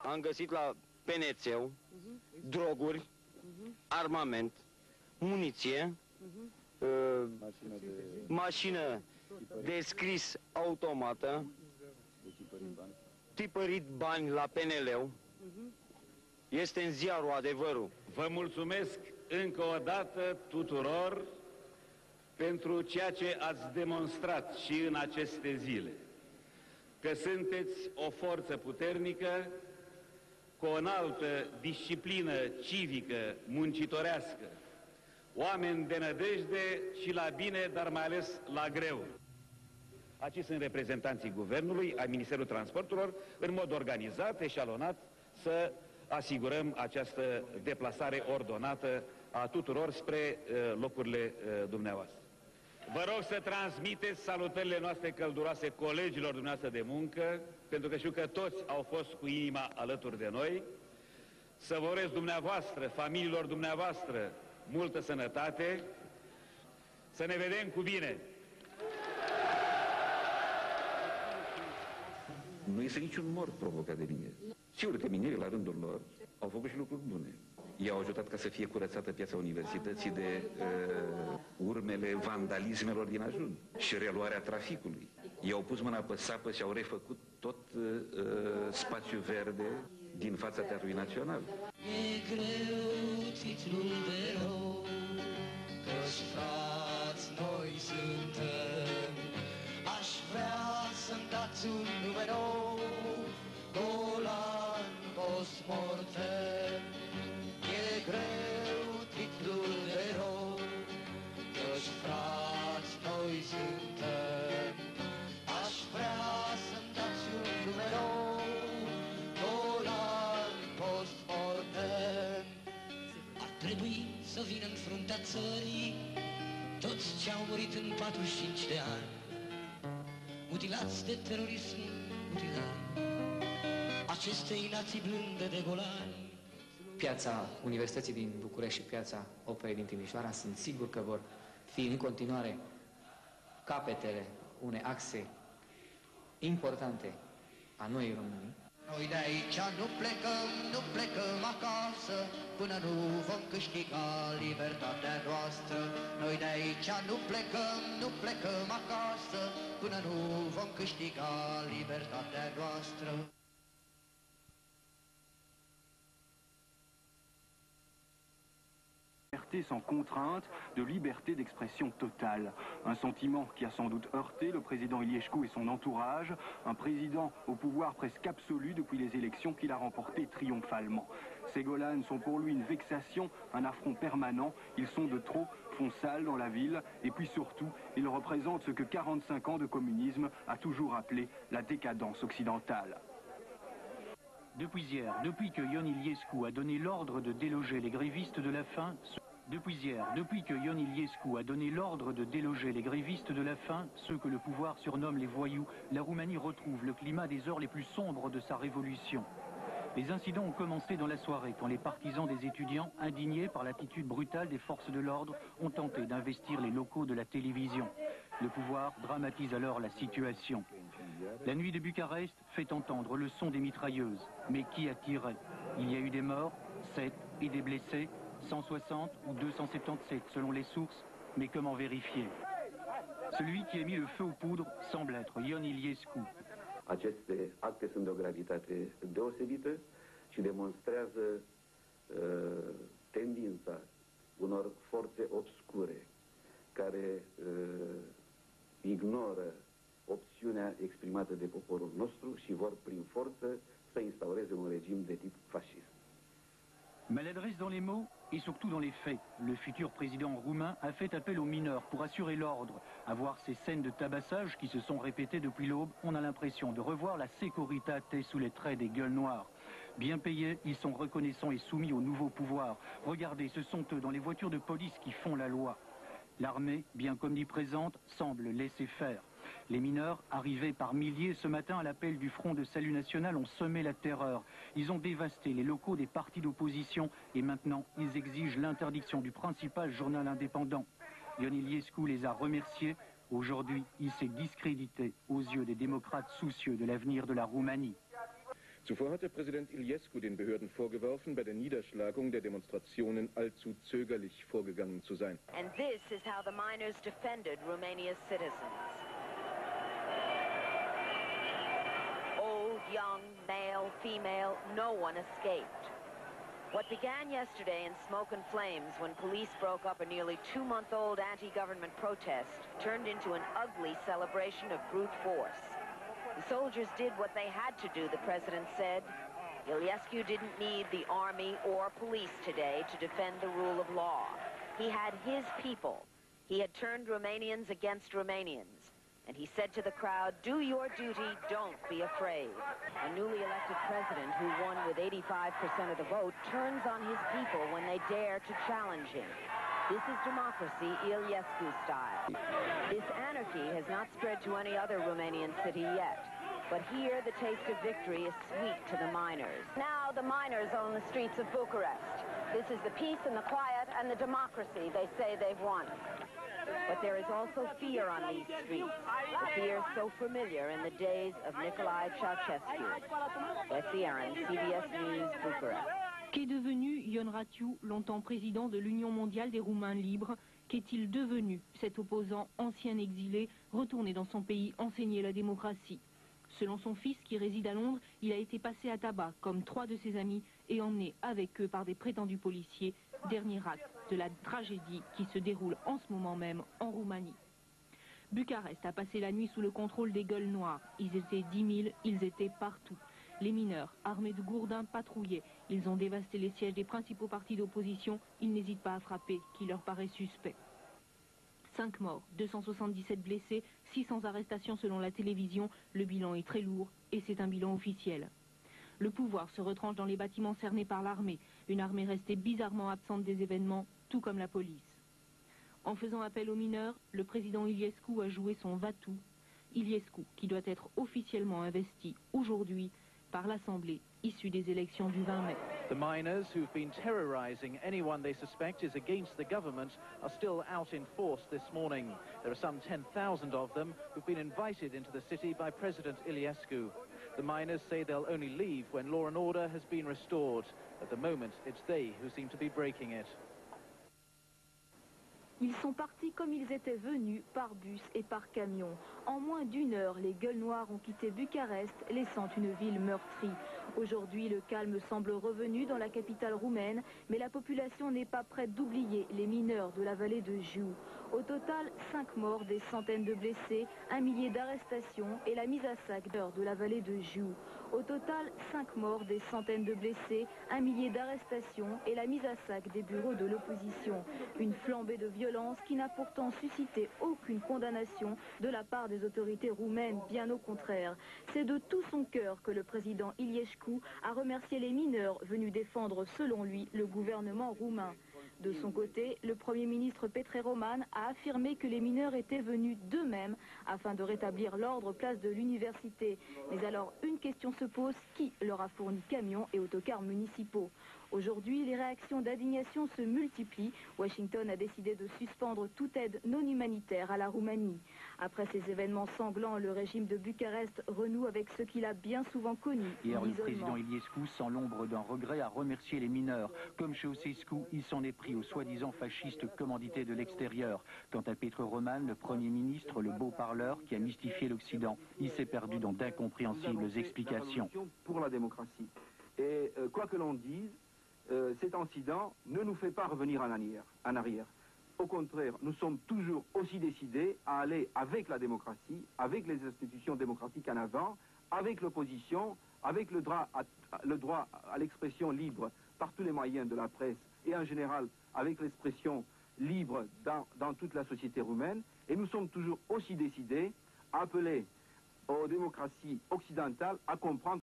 Am găsit la penețeu droguri, armament, muniție, mașină de scris automată, tipărit bani la PNL-ul. Este în ziarul Adevărul. Vă mulțumesc încă o dată tuturor pentru ceea ce ați demonstrat și în aceste zile, că sunteți o forță puternică, cu o înaltă disciplină civică, muncitorească, oameni de nădejde și la bine, dar mai ales la greu. Aici sunt reprezentanții Guvernului, ai Ministerului Transporturilor, în mod organizat, eșalonat, să asigurăm această deplasare ordonată a tuturor spre locurile dumneavoastră. Vă rog să transmiteți salutările noastre călduroase colegilor dumneavoastră de muncă, pentru că știu că toți au fost cu inima alături de noi. Să vă urez dumneavoastră, familiilor dumneavoastră, multă sănătate, să ne vedem cu bine! Nu este niciun mort provocat de mineri. Sigur că minerii, la rândul lor, au făcut și lucruri bune. Ei au ajutat ca să fie curățată piața universității de urmele vandalismelor din ajun și reluarea traficului. Ei au pus mâna pe sapă și au refăcut tot spațiul verde din fața Teatrului Național. E greu titlul de rău, că-s frați noi suntem. Aș vrea să-mi dați un nume nou, Golan post-mortem. E greu titlul de rău, că-s frați noi suntem. Aș vrea să-mi dați un nume nou, Golan post-mortem. Ar trebui să vină în fruntea țării toți ce-au murit în 45 de ani, mutilați de terorism, mutilari acestei nații blânde de golani. Piața Universității din București și piața Operei din Timișoara sunt sigur că vor fi în continuare capetele unei axe importante a Noii Românii. Noi de aici nu plecăm acasă, până nu vom câștiga libertatea noastră. Noi de aici nu plecăm acasă, până nu vom câștiga libertatea noastră. Sans contrainte, de liberté d'expression totale. Un sentiment qui a sans doute heurté le président Iliescu et son entourage, un président au pouvoir presque absolu depuis les élections qu'il a remportées triomphalement. Ces Golans sont pour lui une vexation, un affront permanent, ils sont de trop, font sale dans la ville, et puis surtout, ils représentent ce que 45 ans de communisme a toujours appelé la décadence occidentale. Depuis hier, depuis que Ion Iliescu a donné l'ordre de déloger les grévistes de la faim, depuis que Ion Iliescu a donné l'ordre de déloger les grévistes de la faim, ceux que le pouvoir surnomme les voyous, la Roumanie retrouve le climat des heures les plus sombres de sa révolution. Les incidents ont commencé dans la soirée, quand les partisans des étudiants, indignés par l'attitude brutale des forces de l'ordre, ont tenté d'investir les locaux de la télévision. Le pouvoir dramatise alors la situation. La nuit de Bucarest fait entendre le son des mitrailleuses. Mais qui a tiré? Il y a eu des morts, 7, et des blessés, 160 ou 277 selon les sources, mais comment vérifier? Celui qui a mis le feu aux poudres semble être Ion Iliescu. Aceste acte sunt de o gravitate deosebită și demonstrează tendința unor forțe obscure care ignoră opțiunea exprimată de poporul nostru și vor prin forță să instaureze un regim de tip fascist. Maladresse dans les mots et surtout dans les faits. Le futur président roumain a fait appel aux mineurs pour assurer l'ordre. À voir ces scènes de tabassage qui se sont répétées depuis l'aube, on a l'impression de revoir la Securitate sous les traits des gueules noires. Bien payés, ils sont reconnaissants et soumis au nouveau pouvoir. Regardez, ce sont eux dans les voitures de police qui font la loi. L'armée, bien qu'omniprésente, semble laisser faire. Les mineurs, arrivés par milliers ce matin à l'appel du Front de Salut National, ont semé la terreur. Ils ont dévasté les locaux des partis d'opposition et maintenant, ils exigent l'interdiction du principal journal indépendant. Ion Iliescu les a remerciés. Aujourd'hui, il s'est discrédité aux yeux des démocrates soucieux de l'avenir de la Roumanie. Zuvor hatte Präsident Iliescu den Behörden vorgeworfen, bei der Niederschlagung der Demonstrationen allzu zögerlich vorgegangen zu sein. And this is how the miners defended Romania's citizens. Old, young, male, female, no one escaped. What began yesterday in smoke and flames when police broke up a nearly 2-month-old anti-government protest turned into an ugly celebration of brute force. The soldiers did what they had to do, the president said. Iliescu didn't need the army or police today to defend the rule of law. He had his people. He had turned Romanians against Romanians. And he said to the crowd, do your duty, don't be afraid. A newly elected president who won with 85% of the vote turns on his people when they dare to challenge him. This is democracy Iliescu style. This anarchy has not spread to any other Romanian city yet. But here the taste of victory is sweet to the miners. Now the miners own the streets of Bucharest. This is the peace and the quiet and the democracy they say they've won. But there is also fear on these streets, the fear so familiar in the days of Nicolae Ceausescu. Betsy Aaron, CBS News, Bucharest. Qu'est devenu Ion Rațiu, longtemps président de l'Union mondiale des Roumains libres? Qu'est-il devenu, cet opposant ancien exilé, retourné dans son pays enseigner la démocratie? Selon son fils, qui réside à Londres, il a été passé à tabac, comme 3 de ses amis, et emmené avec eux par des prétendus policiers. Dernier acte de la tragédie qui se déroule en ce moment même en Roumanie. Bucarest a passé la nuit sous le contrôle des gueules noires. Ils étaient 10 000, ils étaient partout. Les mineurs, armés de gourdins, patrouillaient. Ils ont dévasté les sièges des principaux partis d'opposition. Ils n'hésitent pas à frapper, qui leur paraît suspect. 5 morts, 277 blessés, 600 arrestations selon la télévision. Le bilan est très lourd et c'est un bilan officiel. Le pouvoir se retranche dans les bâtiments cernés par l'armée. Une armée restée bizarrement absente des événements, tout comme la police. En faisant appel aux mineurs, le président Iliescu a joué son va-tout. Iliescu, qui doit être officiellement investi aujourd'hui par l'Assemblée issue des élections du 20 mai. The miners who've been terrorizing anyone they suspect is against the government are still out in force this morning. There are some 10,000 of them who've been invited into the city by President Iliescu. The miners say they'll only leave when law and order has been restored. At the moment, it's they who seem to be breaking it. Ils sont partis comme ils étaient venus, par bus et par camion. En moins d'1 heure, les gueules noires ont quitté Bucarest, laissant une ville meurtrie. Aujourd'hui, le calme semble revenu dans la capitale roumaine, mais la population n'est pas prête d'oublier les mineurs de la vallée de Jiu. Au total, 5 morts, des centaines de blessés, 1 millier d'arrestations et la mise à sac de la vallée de Jiu. Au total, 5 morts, des centaines de blessés, 1 millier d'arrestations et la mise à sac des bureaux de l'opposition. Une flambée de violence qui n'a pourtant suscité aucune condamnation de la part des autorités roumaines, bien au contraire. C'est de tout son cœur que le président Iliescu a remercié les mineurs venus défendre, selon lui, le gouvernement roumain. De son côté, le Premier ministre Petre Roman a affirmé que les mineurs étaient venus d'eux-mêmes afin de rétablir l'ordre place de l'université. Mais alors, une question se pose, qui leur a fourni camions et autocars municipaux? Aujourd'hui, les réactions d'indignation se multiplient. Washington a décidé de suspendre toute aide non humanitaire à la Roumanie. Après ces événements sanglants, le régime de Bucarest renoue avec ce qu'il a bien souvent connu. Hier, le président Iliescu, sans l'ombre d'un regret, a remercié les mineurs. Comme Ceausescu, il s'en est pris aux soi-disant fascistes commandités de l'extérieur. Quant à Petre Roman, le Premier ministre, le beau parleur qui a mystifié l'Occident, il s'est perdu dans d'incompréhensibles explications. Pour la démocratie. Et quoi que l'on dise, cet incident ne nous fait pas revenir en arrière. Au contraire, nous sommes toujours aussi décidés à aller avec la démocratie, avec les institutions démocratiques en avant, avec l'opposition, avec le droit à l'expression libre par tous les moyens de la presse et en général avec l'expression libre dans toute la société roumaine. Et nous sommes toujours aussi décidés à appeler aux démocraties occidentales à comprendre